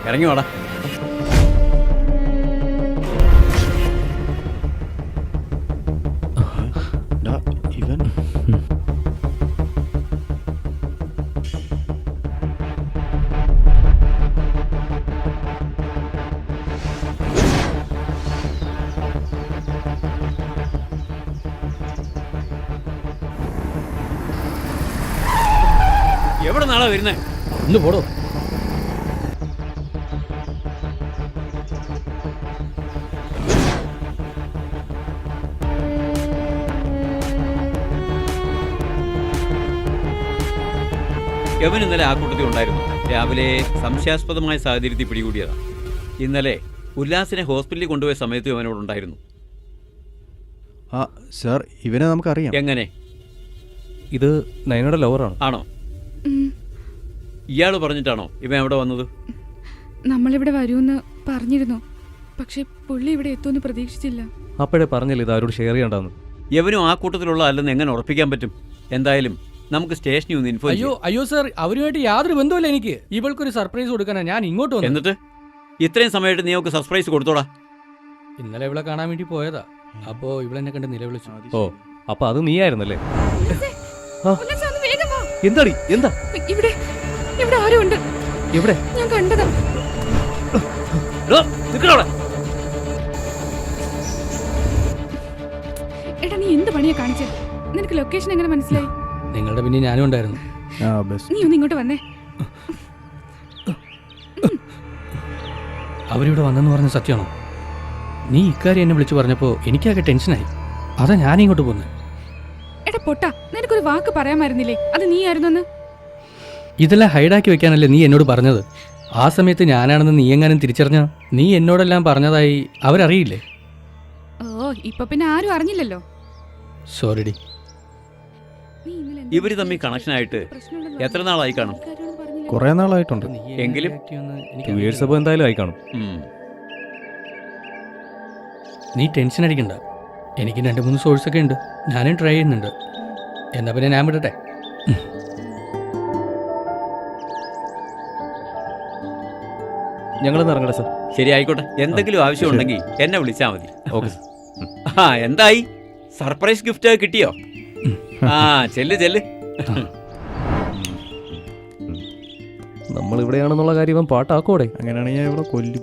ഇറങ്ങി വാടാ. ഇവൻ എവിടെ നാളെ വരുന്നേ? ഒന്ന് പോടോ. യവൻ ഇന്നലെ ആ കൂട്ടത്തിൽ ഉണ്ടായിരുന്നു. രാവിലെ സംശയാസ്പദമായ സാഹചര്യത്തിൽ പിടികൂടിയതാ. ഇന്നലെ ഉല്ലാസിനെ ഹോസ്പിറ്റലിൽ കൊണ്ടുപോയ സമയത്തും അവനോടുണ്ടായിരുന്നു. ആ സാർ, ഇവനെ നമുക്കറിയാം. എങ്ങനെ? ഇത് നയനയുടെ ലവറാണ്. ആണോ? ഇയാൾ പറഞ്ഞിട്ടാണോ ഇവൻ എവിടെ വന്നത്? നമ്മളിവിടെ വരുമെന്ന് പറഞ്ഞിരുന്നു, പക്ഷെ പുള്ളി ഇവിടെ എത്തുമെന്ന് പ്രതീക്ഷിച്ചില്ല. അപ്പോഴേ പറഞ്ഞില്ല ഇത് ആരോട് ഷെയർ ചെയ്യണ്ടെന്ന്. യവനും ആ കൂട്ടത്തിലുള്ള അല്ലെന്ന് എങ്ങനെ ഉറപ്പിക്കാൻ പറ്റും? എന്തായാലും നമുക്ക് സ്റ്റേഷനിൽ ഒന്ന് ഇൻഫോം ചെയ്യാം. അയ്യോ സാർ, അവരുമായിട്ട് യാതൊരു ബന്ധമില്ല. എനിക്ക് ഇവൾക്കൊരു സർപ്രൈസ് കൊടുക്കാനാണ് ഞാൻ ഇങ്ങോട്ട് വന്നത്. എന്നിട്ട് ഇത്രയും സമയമായിട്ട് നീ അവൾക്ക് സർപ്രൈസ് കൊടുത്തോടാ. ഇന്നലെ ഇവളെ കാണാൻ വേണ്ടി പോയതാ. അപ്പോ ഇവളെന്നെ കണ്ട് നിലവിളിച്ചു. ഓ, അപ്പൊ അത് നീ ആയിരുന്നല്ലേ? ഉല്ലാസേ, ഒന്ന് വേഗം വാ. എന്താടി? എന്താ ഇവിടെ ഇവിടെ ആരും ഉണ്ട്. എവിടെ? ഞാൻ കണ്ടതാ. എടാ, നീ എന്ത് പണിയാ കാണിച്ചത്? നിനക്ക് ലൊക്കേഷൻ എങ്ങനെ മനസ്സിലായി? നിങ്ങളുടെ പിന്നെ ഞാനും ഉണ്ടായിരുന്നു. നീ ഒന്ന് ഇങ്ങോട്ട് വന്നേ. അവരിവിടെ വന്നെന്ന് പറഞ്ഞ സത്യമാണോ? നീ ഇക്കാര്യം എന്നെ വിളിച്ചു പറഞ്ഞപ്പോ എനിക്കാകെ ടെൻഷനായി. അതാ ഞാൻ ഇങ്ങോട്ട് പോന്നെ. എടാ പൊട്ടാ, നിനക്കൊരു വാക്ക് പറയാമായിരുന്നില്ലേ അത് നീ ആയിരുന്നെന്ന്? ഇതെല്ലാം ഹൈഡാക്കി വെക്കാനല്ലേ നീ എന്നോട് പറഞ്ഞത്? ആ സമയത്ത് ഞാനാണെന്ന് നീ എങ്ങാനും തിരിച്ചറിഞ്ഞ നീ എന്നോടെല്ലാം പറഞ്ഞതായി അവരറിയില്ലേ? ഓ, ഇപ്പൊ പിന്നെ ആരും അറിഞ്ഞില്ലല്ലോ. സോറിഡി. ഇവര് തമ്മിൽ കണക്ഷനായിട്ട് എത്ര നാളായി കാണും? കുറെ നാളായിട്ടുണ്ട്. എങ്കിലും 2 years അപ്പൊ എന്തായാലും ആയി കാണും. നീ ടെൻഷൻ അടിക്കണ്ട. എനിക്ക് 2-3 സോഴ്സൊക്കെ ഉണ്ട്. ഞാനും ട്രൈ ചെയ്യുന്നുണ്ട്. എന്നാ പിന്നെ ഞാൻ വിടട്ടെ. ഞങ്ങളൊന്ന് ഇറങ്ങട്ടെ സാർ. ശരി, ആയിക്കോട്ടെ. എന്തെങ്കിലും ആവശ്യമുണ്ടെങ്കിൽ എന്നെ വിളിച്ചാൽ മതി. ഓക്കെ. ആ, എന്തായി? സർപ്രൈസ് ഗിഫ്റ്റ് കിട്ടിയോ? ആ, ചെല്ല് ചെല്ല്. നമ്മൾ ഇവിടെയാണെന്നുള്ള കാര്യം ഇവൻ പാട്ടാക്കോടെ. അങ്ങനെയാണെങ്കിൽ ഞാൻ ഇവിടെ കൊല്ലും.